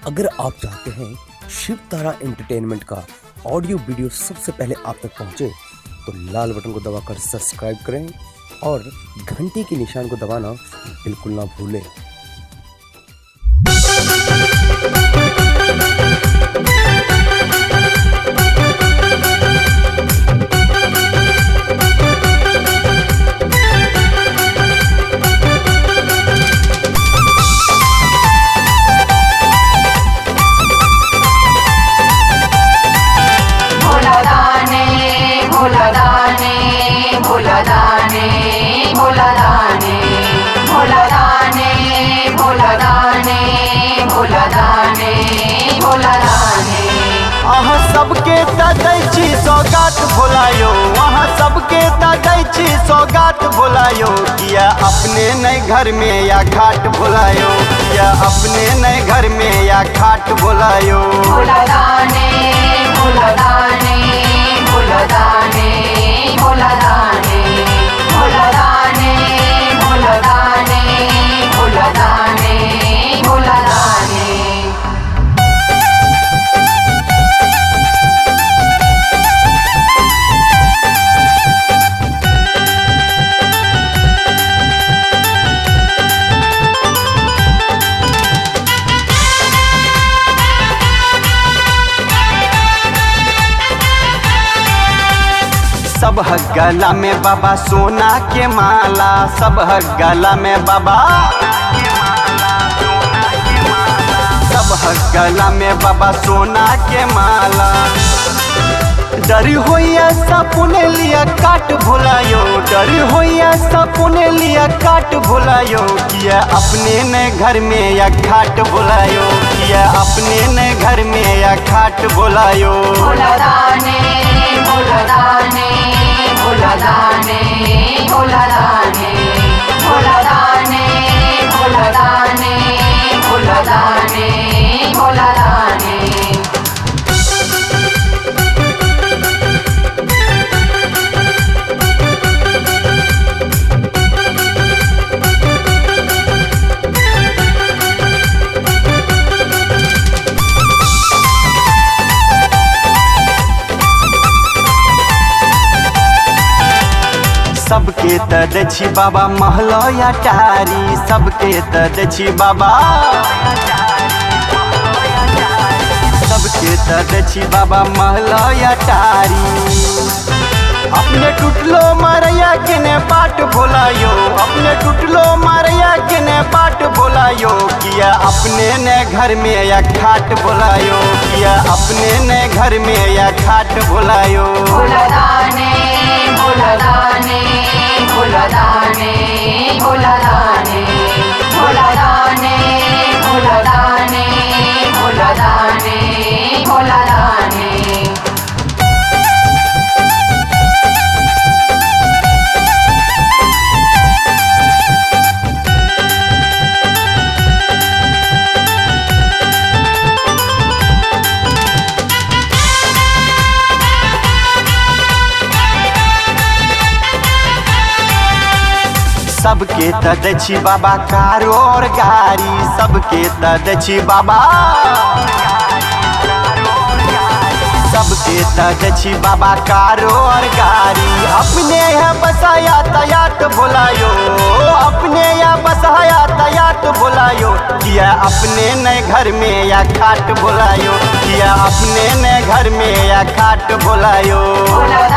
अगर आप चाहते हैं शिव तारा एंटरटेनमेंट का ऑडियो वीडियो सबसे पहले आप तक पहुंचे तो लाल बटन को दबाकर सब्सक्राइब करें और घंटी के निशान को दबाना बिल्कुल ना भूलें। अहाँ सबके दै छी सौगात भोलायो, अहाँ सबके दै छी सौगात भोलायो। किया अपने नहीं घर में या घाट भोलायो, किया अपने नहीं घर में या घाट भोलायो। भोला दाने भोला दाने भोला दाने भोला दाने भोला दाने भोला दाने भोला दाने भोला दाने। सब गला में बाबा सोना के माला, सब गला में बाबा, सब गला में बाबा सोना के माला। डरी होइया सपने लिया काट भुलायो, डरी होइया सपने लिया काट भुलायो। किया अपने ने घर में या घाट भुलायो, किया अपने ने घर में या घाट भुलायो। भोला दाने भोला दाने भोला दाने भोला दाने भोला दाने भोला दाने भोला दाने भोला दाने। सबके दै छी बाबा महलो या टारी, सबके दै छी बाबा, सबके दै छी बाबा महलो या टारी। अपने टूटलो मारैया के ने बाट भोलायो, अपने टूटलो मारैया के ने बाट भोलायो। किया अपने ने घर में या घाट भोलायो, किया अपने ने घर में या घाट भोलायो। भोला दाने भोला दाने भोला दाने भोला दाने भोला दाने भोला दाने भोला दाने भोला दाने। सबके दै छी बाबा कारो और गाड़ी, सबके दै छी बाबा, सबके दै छी बाबा कारो और गाड़ी। अपने है बसाया तयात भोलायो, अपने या बसाया तयात भोलायो। किया अपने ने घर में या घाट भोलायो, किया अपने ने घर में या घाट भोलायो। भोला